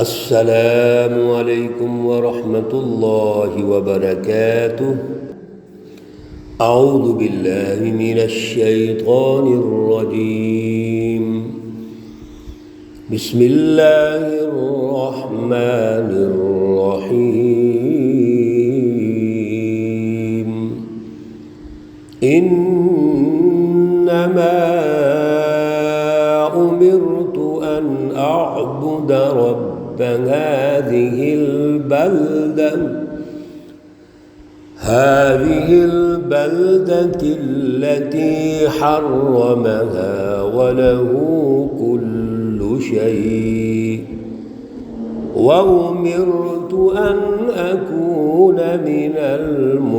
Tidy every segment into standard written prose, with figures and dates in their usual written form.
السلام علیکم ورحمۃ اللہ وبرکاتہ۔ اعوذ باللہ من الشیطان الرجیم، بسم اللہ الرحمن الرحیم۔ انما امرت ان اعبد رب هذه البلدة التي حرمها وله كل شيء وأمرت أن أكون من المسلمين۔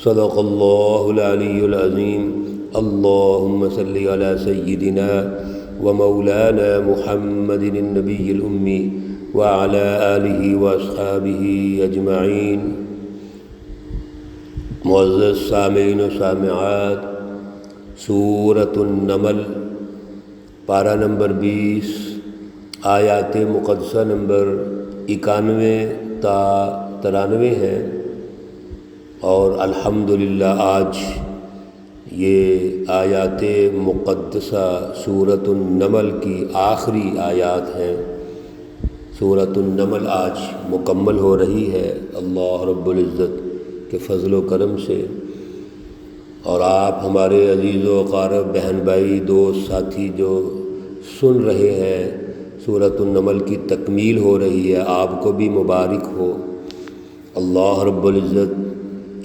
صدق الله العلي العظيم۔ اللهم صل على سيدنا ومولانا محمد النبي الأمي وعلى آله وأصحابه أجمعين۔ معزز سامعین و سامعات، سورۃ النمل پارہ نمبر 20، آیات مقدسہ نمبر 91 تا 93 ہیں، اور الحمدللہ آج یہ آیات مقدسہ سورۃ النمل کی آخری آیات ہیں۔ سورۃ النمل آج مکمل ہو رہی ہے اللہ رب العزت کے فضل و کرم سے، اور آپ ہمارے عزیز و اقارب، بہن بھائی، دوست ساتھی جو سن رہے ہیں، سورۃ النمل کی تکمیل ہو رہی ہے، آپ کو بھی مبارک ہو۔ اللہ رب العزت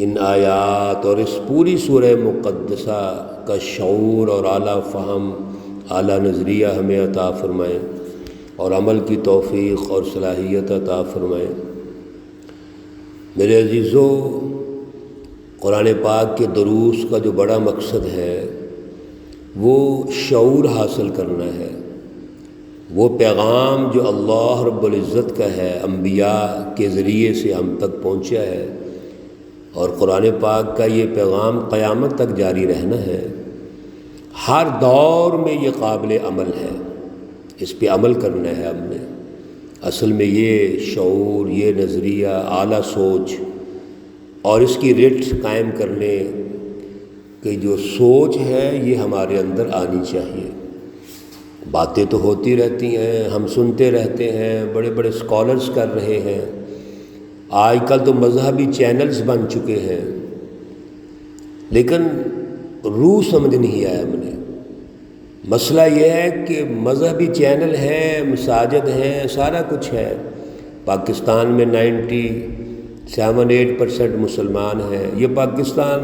ان آیات اور اس پوری سورہ مقدسہ کا شعور اور اعلیٰ فہم، اعلیٰ نظریہ ہمیں عطا فرمائے، اور عمل کی توفیق اور صلاحیت عطا فرمائے۔ میرے عزیزو، قرآن پاک کے دروس کا جو بڑا مقصد ہے وہ شعور حاصل کرنا ہے۔ وہ پیغام جو اللہ رب العزت کا ہے، انبیاء کے ذریعے سے ہم تک پہنچا ہے، اور قرآن پاک کا یہ پیغام قیامت تک جاری رہنا ہے۔ ہر دور میں یہ قابل عمل ہے، اس پہ عمل کرنا ہے ہم نے۔ اصل میں یہ شعور، یہ نظریہ، اعلیٰ سوچ اور اس کی رٹ قائم کرنے کی جو سوچ ہے یہ ہمارے اندر آنی چاہیے۔ باتیں تو ہوتی رہتی ہیں، ہم سنتے رہتے ہیں، بڑے بڑے اسکالرز کر رہے ہیں، آج کل تو مذہبی چینلز بن چکے ہیں، لیکن روح سمجھ نہیں آیا ہم نے۔ مسئلہ یہ ہے کہ مذہبی چینل ہیں، مساجد ہیں، سارا کچھ ہے۔ پاکستان میں 97-8% مسلمان ہیں۔ یہ پاکستان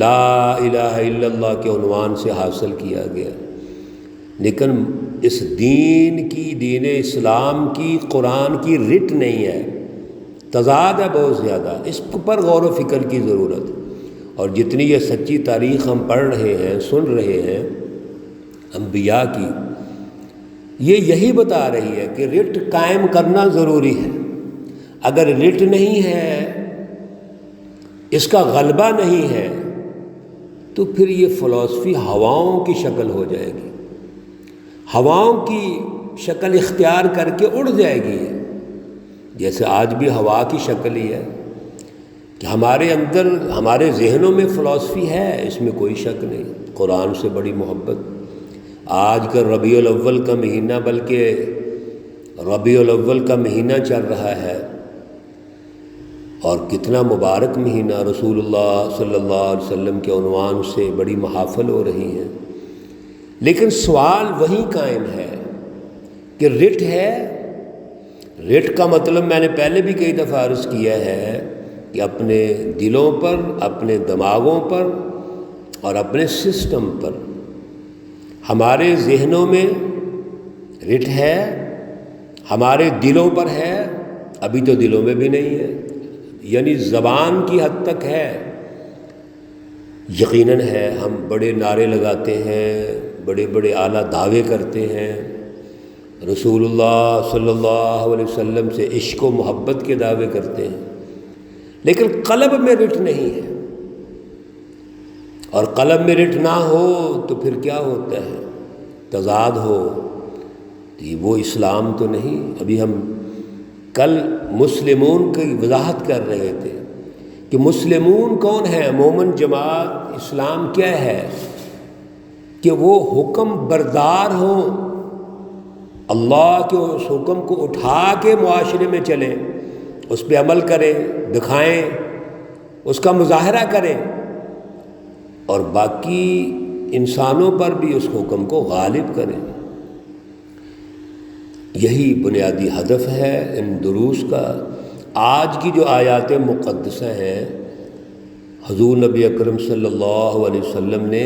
لا الہ الا اللہ کے عنوان سے حاصل کیا گیا، لیکن اس دین اسلام کی، قرآن کی رٹ نہیں ہے، تضاد ہے بہت زیادہ۔ اس پر غور و فکر کی ضرورت، اور جتنی یہ سچی تاریخ ہم پڑھ رہے ہیں، سن رہے ہیں انبیاء کی، یہ یہی بتا رہی ہے کہ رٹ قائم کرنا ضروری ہے۔ اگر رٹ نہیں ہے، اس کا غلبہ نہیں ہے، تو پھر یہ فلسفی ہواؤں کی شکل ہو جائے گی، ہواؤں کی شکل اختیار کر کے اڑ جائے گی، جیسے آج بھی ہوا کی شکل ہی ہے کہ ہمارے اندر، ہمارے ذہنوں میں فلسفی ہے، اس میں کوئی شک نہیں۔ قرآن سے بڑی محبت۔ آج کا ربیع الاول کا مہینہ، بلکہ ربیع الاول کا مہینہ چل رہا ہے، اور کتنا مبارک مہینہ، رسول اللہ صلی اللہ علیہ وسلم کے عنوان سے بڑی محافل ہو رہی ہیں، لیکن سوال وہیں قائم ہے کہ رٹ ہے۔ رٹ کا مطلب میں نے پہلے بھی کئی دفعہ عرض کیا ہے کہ اپنے دلوں پر، اپنے دماغوں پر اور اپنے سسٹم پر، ہمارے ذہنوں میں رٹ ہے، ہمارے دلوں پر ہے، ابھی تو دلوں میں بھی نہیں ہے، یعنی زبان کی حد تک ہے۔ یقیناً ہے، ہم بڑے نعرے لگاتے ہیں، بڑے بڑے اعلیٰ دعوے کرتے ہیں، رسول اللہ صلی اللہ علیہ وسلم سے عشق و محبت کے دعوے کرتے ہیں، لیکن قلب میں رٹ نہیں ہے، اور قلب میں رٹ نہ ہو تو پھر کیا ہوتا ہے؟ تضاد ہو تو وہ اسلام تو نہیں۔ ابھی ہم کل مسلمون کی وضاحت کر رہے تھے کہ مسلمون کون ہیں، مومن جماعت اسلام کیا ہے کہ وہ حکم بردار ہوں، اللہ کے اس حکم کو اٹھا کے معاشرے میں چلیں، اس پہ عمل کریں، دکھائیں، اس کا مظاہرہ کریں، اور باقی انسانوں پر بھی اس حکم کو غالب کریں۔ یہی بنیادی ہدف ہے ان دروس کا۔ آج کی جو آیات مقدسہ ہیں، حضور نبی اکرم صلی اللہ علیہ وسلم نے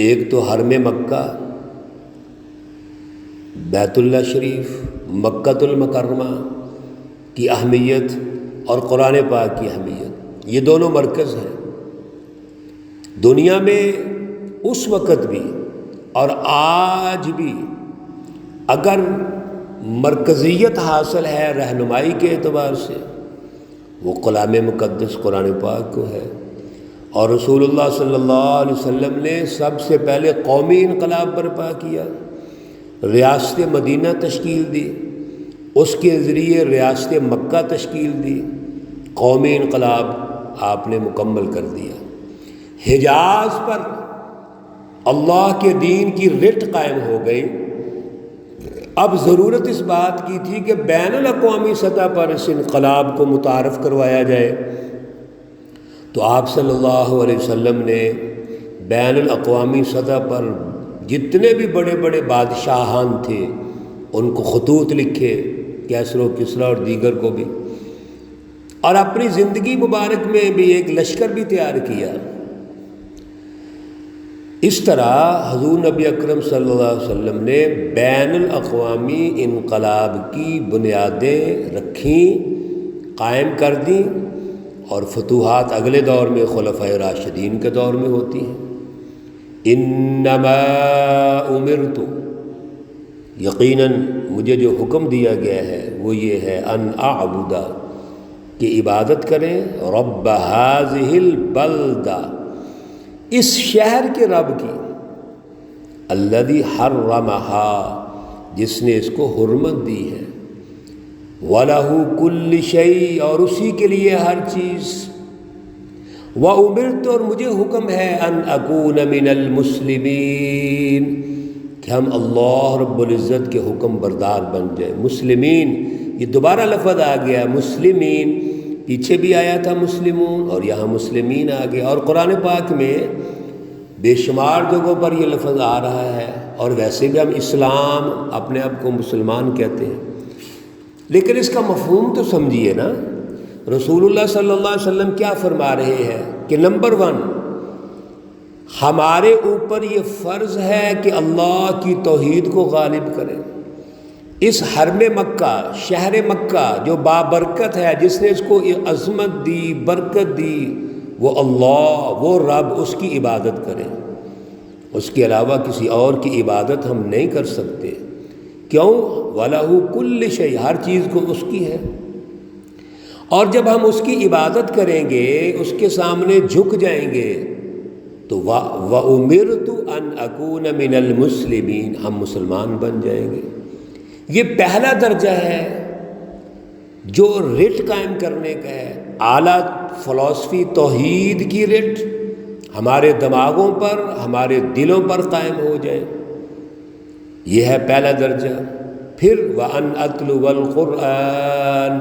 ایک تو حرم مکہ، بیت اللہ شریف، مکۃ المکرمہ کی اہمیت اور قرآن پاک کی اہمیت، یہ دونوں مرکز ہیں دنیا میں اس وقت بھی اور آج بھی۔ اگر مرکزیت حاصل ہے رہنمائی کے اعتبار سے، وہ کلام مقدس قرآن پاک کو ہے، اور رسول اللہ صلی اللہ علیہ وسلم نے سب سے پہلے قومی انقلاب برپا کیا، ریاست مدینہ تشکیل دی، اس کے ذریعے ریاست مکہ تشکیل دی، قومی انقلاب آپ نے مکمل کر دیا۔ حجاز پر اللہ کے دین کی رٹ قائم ہو گئی۔ اب ضرورت اس بات کی تھی کہ بین الاقوامی سطح پر اس انقلاب کو متعارف کروایا جائے، تو آپ صلی اللہ علیہ وسلم نے بین الاقوامی سطح پر جتنے بھی بڑے بڑے بادشاہان تھے ان کو خطوط لکھے، کیسر و کسریٰ اور دیگر کو بھی، اور اپنی زندگی مبارک میں بھی ایک لشکر بھی تیار کیا۔ اس طرح حضور نبی اکرم صلی اللہ علیہ وسلم نے بین الاقوامی انقلاب کی بنیادیں رکھیں، قائم کر دیں، اور فتوحات اگلے دور میں خلفائے راشدین کے دور میں ہوتی ہیں۔ انما امرت، یقیناً مجھے جو حکم دیا گیا ہے وہ یہ ہے، ان اعبد، کہ عبادت کریں، رب هذه البلدہ، اس شہر کے رب کی، الذی حرمہا، جس نے اس کو حرمت دی ہے، وَلَهُ كُلِّ شَيْءٍ، اور اسی کے لیے ہر چیز، وَأُمِرْتُ، اور مجھے حکم ہے، أَنْ أَكُونَ مِنَ الْمُسْلِمِينَ، کہ ہم اللہ رب العزت کے حکم بردار بن جائیں۔ مسلمین، یہ دوبارہ لفظ آ گیا، مسلمین، پیچھے بھی آیا تھا مسلمون، اور یہاں مسلمین آ گیا، اور قرآن پاک میں بے شمار جگہوں پر یہ لفظ آ رہا ہے، اور ویسے بھی ہم اسلام اپنے آپ کو مسلمان کہتے ہیں، لیکن اس کا مفہوم تو سمجھیے نا۔ رسول اللہ صلی اللہ علیہ وسلم کیا فرما رہے ہیں کہ نمبر 1، ہمارے اوپر یہ فرض ہے کہ اللہ کی توحید کو غالب کریں۔ اس حرم مکہ، شہر مکہ جو بابرکت ہے، جس نے اس کو عظمت دی، برکت دی، وہ اللہ، وہ رب، اس کی عبادت کریں۔ اس کے علاوہ کسی اور کی عبادت ہم نہیں کر سکتے۔ کیوں؟ وَلَهُ كُلِّ شَيْءٍ، ہر چیز کو اس کی ہے، اور جب ہم اس کی عبادت کریں گے، اس کے سامنے جھک جائیں گے، تو وَأُمِرْتُ أَنْ أَكُونَ مِنَ الْمُسْلِمِينَ، ہم مسلمان بن جائیں گے۔ یہ پہلا درجہ ہے جو رٹ قائم کرنے کا ہے، اعلیٰ فلسفی توحید کی رٹ ہمارے دماغوں پر، ہمارے دلوں پر قائم ہو جائے، یہ ہے پہلا درجہ۔ پھر وَأَنْ أَتْلُوَ الْقُرْآنَ،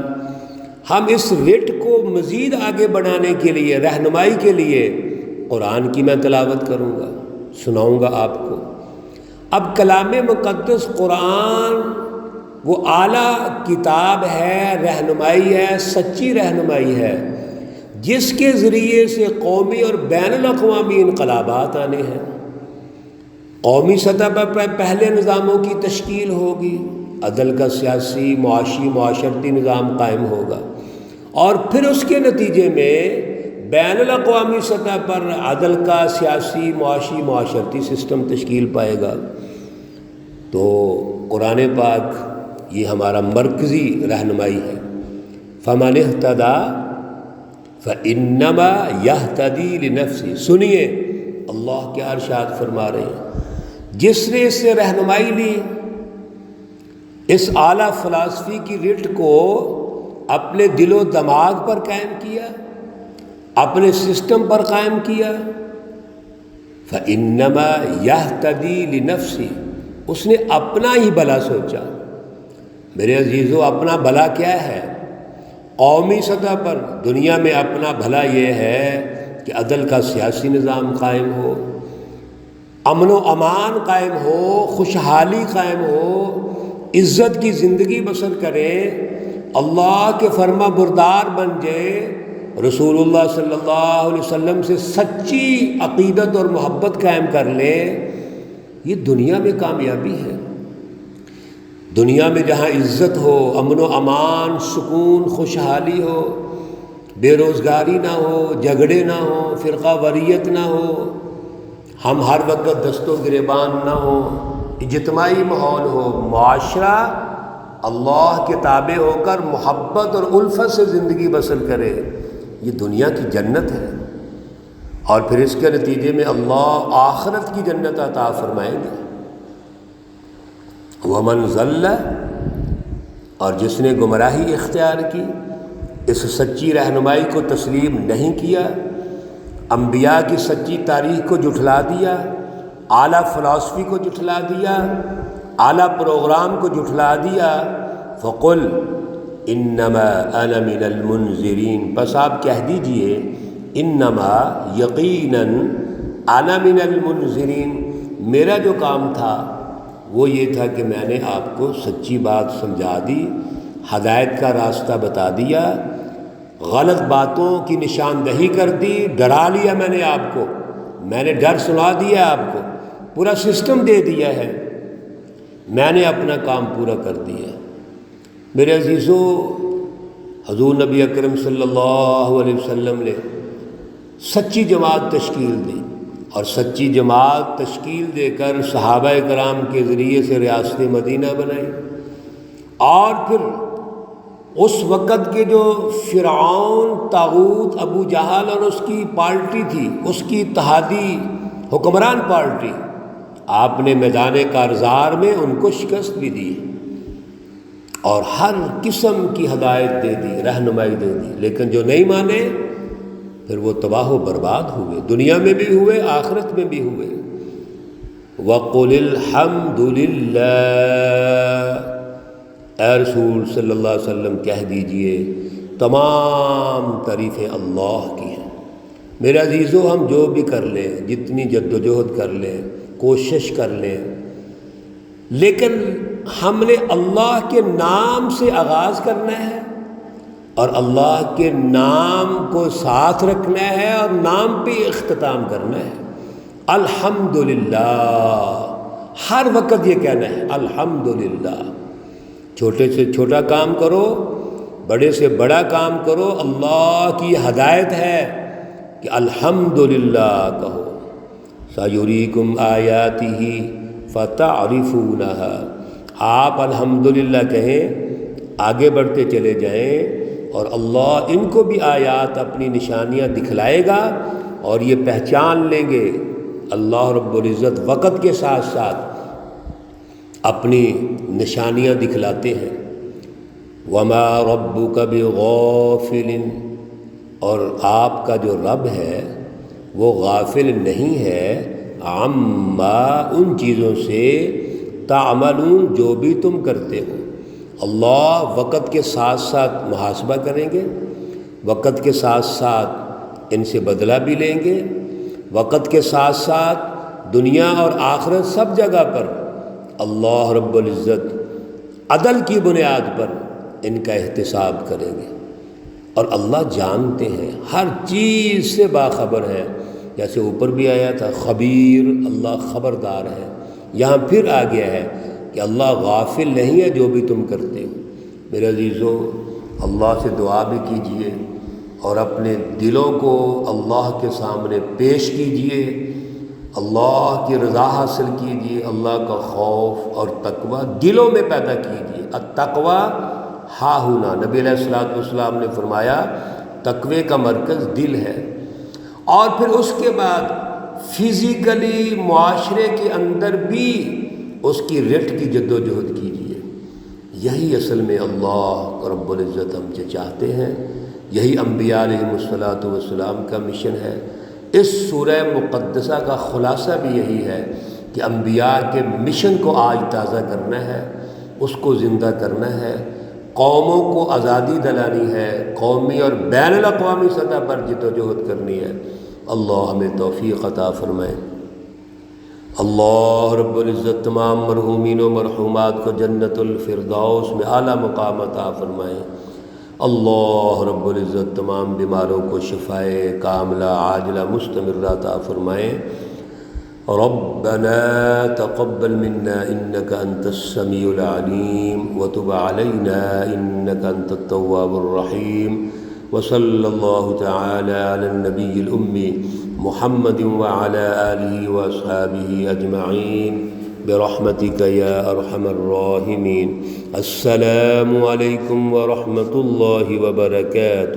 ہم اس رٹ کو مزید آگے بڑھانے کے لیے، رہنمائی کے لیے قرآن کی میں تلاوت کروں گا، سناؤں گا آپ کو۔ اب کلام مقدس قرآن وہ اعلیٰ کتاب ہے، رہنمائی ہے، سچی رہنمائی ہے، جس کے ذریعے سے قومی اور بین الاقوامی انقلابات آنے ہیں۔ قومی سطح پر پہلے نظاموں کی تشکیل ہوگی، عدل کا سیاسی، معاشی، معاشرتی نظام قائم ہوگا، اور پھر اس کے نتیجے میں بین الاقوامی سطح پر عدل کا سیاسی، معاشی، معاشرتی سسٹم تشکیل پائے گا۔ تو قرآن پاک یہ ہمارا مرکزی رہنمائی ہے۔ فَمَنِ اهْتَدَىٰ فَإِنَّمَا يَهْتَدِي لِنَفْسِهِ، سنیے اللہ کیا ارشاد فرما رہے ہیں، جس نے اس سے رہنمائی لی، اس اعلیٰ فلسفی کی رٹ کو اپنے دل و دماغ پر قائم کیا، اپنے سسٹم پر قائم کیا، فَإِنَّمَا يَهْتَدِي لِنَفْسِهِ، اس نے اپنا ہی بھلا سوچا۔ میرے عزیزو، اپنا بھلا کیا ہے؟ قومی سطح پر دنیا میں اپنا بھلا یہ ہے کہ عدل کا سیاسی نظام قائم ہو، امن و امان قائم ہو، خوشحالی قائم ہو، عزت کی زندگی بسر کرے، اللہ کے فرما بردار بن جائے، رسول اللہ صلی اللہ علیہ وسلم سے سچی عقیدت اور محبت قائم کر لے۔ یہ دنیا میں کامیابی ہے۔ دنیا میں جہاں عزت ہو، امن و امان، سکون، خوشحالی ہو، بے روزگاری نہ ہو، جھگڑے نہ ہو، فرقہ واریت نہ ہو، ہم ہر وقت دست و گریبان نہ ہو، اجتماعی ماحول ہو، معاشرہ اللہ کے تابع ہو کر محبت اور الفت سے زندگی بسر کرے، یہ دنیا کی جنت ہے۔ اور پھر اس کے نتیجے میں اللہ آخرت کی جنت عطا فرمائیں گے۔ وَمَنْ ضَلَّ، اور جس نے گمراہی اختیار کی، اس سچی رہنمائی کو تسلیم نہیں کیا، انبیاء کی سچی تاریخ کو جھٹلا دیا، اعلیٰ فلسفی کو جھٹلا دیا، اعلیٰ پروگرام کو جھٹلا دیا، فَقُلْ إِنَّمَا أَنَا مِنَ الْمُنذِرِينَ، بس آپ کہہ دیجئے انما یقیناً انا من المنذرین، میرا جو کام تھا وہ یہ تھا کہ میں نے آپ کو سچی بات سمجھا دی، ہدایت کا راستہ بتا دیا، غلط باتوں کی نشاندہی کر دی، ڈرا لیا میں نے آپ کو، میں نے ڈر سنا دیا آپ کو، پورا سسٹم دے دیا ہے، میں نے اپنا کام پورا کر دیا۔ میرے عزیزو، حضور نبی اکرم صلی اللہ علیہ وسلم نے سچی جماعت تشکیل دی، اور سچی جماعت تشکیل دے کر صحابہ کرام کے ذریعے سے ریاست مدینہ بنائی، اور پھر اس وقت کے جو فرعون طاغوت ابو جہل اور اس کی پارٹی تھی، اس کی اتحادی حکمران پارٹی، آپ نے میدان کارزار میں ان کو شکست بھی دی اور ہر قسم کی ہدایت دے دی، رہنمائی دے دی، لیکن جو نہیں مانے پھر وہ تباہ و برباد ہوئے، دنیا میں بھی ہوئے، آخرت میں بھی ہوئے۔ وَقُلِ الْحَمْدُ لِلَّهِ، اے رسول صلی اللہ علیہ وسلم کہہ دیجئے تمام تعریفیں اللہ کی ہیں۔ میرے عزیزو، ہم جو بھی کر لیں، جتنی جد و جہد کر لیں، کوشش کر لیں، لیکن ہم نے اللہ کے نام سے آغاز کرنا ہے اور اللہ کے نام کو ساتھ رکھنا ہے اور نام پہ اختتام کرنا ہے۔ الحمدللہ، ہر وقت یہ کہنا ہے الحمدللہ۔ چھوٹے سے چھوٹا کام کرو، بڑے سے بڑا کام کرو، اللہ کی ہدایت ہے کہ الحمدللہ کہو۔ سَيُرِيكُمْ آيَاتِهِ فَتَعْرِفُونَهَا، آپ الحمدللہ کہیں، آگے بڑھتے چلے جائیں، اور اللہ ان کو بھی آیات اپنی نشانیاں دکھلائے گا اور یہ پہچان لیں گے۔ اللہ رب العزت وقت کے ساتھ ساتھ اپنی نشانیاں دکھلاتے ہیں۔ وما ربک بغافل، اور آپ کا جو رب ہے وہ غافل نہیں ہے، عما، ان چیزوں سے، تعملون، جو بھی تم کرتے ہو۔ اللہ وقت کے ساتھ ساتھ محاسبہ کریں گے، وقت کے ساتھ ساتھ ان سے بدلہ بھی لیں گے، وقت کے ساتھ ساتھ دنیا اور آخرت سب جگہ پر اللہ رب العزت عدل کی بنیاد پر ان کا احتساب کریں گے۔ اور اللہ جانتے ہیں، ہر چیز سے باخبر ہے، جیسے اوپر بھی آیا تھا خبیر، اللہ خبردار ہے، یہاں پھر آ گیا ہے کہ اللہ غافل نہیں ہے جو بھی تم کرتے ہو۔ میرے عزیزو، اللہ سے دعا بھی کیجئے اور اپنے دلوں کو اللہ کے سامنے پیش کیجئے، اللہ کی رضا حاصل کیجئے، اللہ کا خوف اور تقوی دلوں میں پیدا کیجئے۔ التقوی ہا ہونا، نبی علیہ الصلوۃ والسلام نے فرمایا تقوی کا مرکز دل ہے۔ اور پھر اس کے بعد فزیکلی معاشرے کے اندر بھی اس کی رٹ کی جد و جہد کیجیے۔ یہی اصل میں اللہ رب العزت ہم سے چاہتے ہیں، یہی انبیاء علیہم الصلاۃ والسلام کا مشن ہے۔ اس سورہ مقدسہ کا خلاصہ بھی یہی ہے کہ انبیاء کے مشن کو آج تازہ کرنا ہے، اس کو زندہ کرنا ہے، قوموں کو آزادی دلانی ہے، قومی اور بین الاقوامی سطح پر جد و جہد کرنی ہے۔ اللہ ہمیں توفیق عطا فرمائے۔ اللہ رب العزت تمام مرحومین و مرحومات کو جنت الفردوس میں اعلیٰ مقام عطا فرمائے۔ اللہ رب العزت تمام بیماروں کو شفائے کاملہ عاجلہ مستمرہ عطا فرمائے۔ ربنا تقبل منا انك انت السميع العليم وتب علينا انك انت التواب الرحيم وصلى الله تعالى على النبي الأمي محمد وعلى آله وأصحابه أجمعين برحمتك يا أرحم الراحمين۔ السلام عليكم ورحمة الله وبركاته۔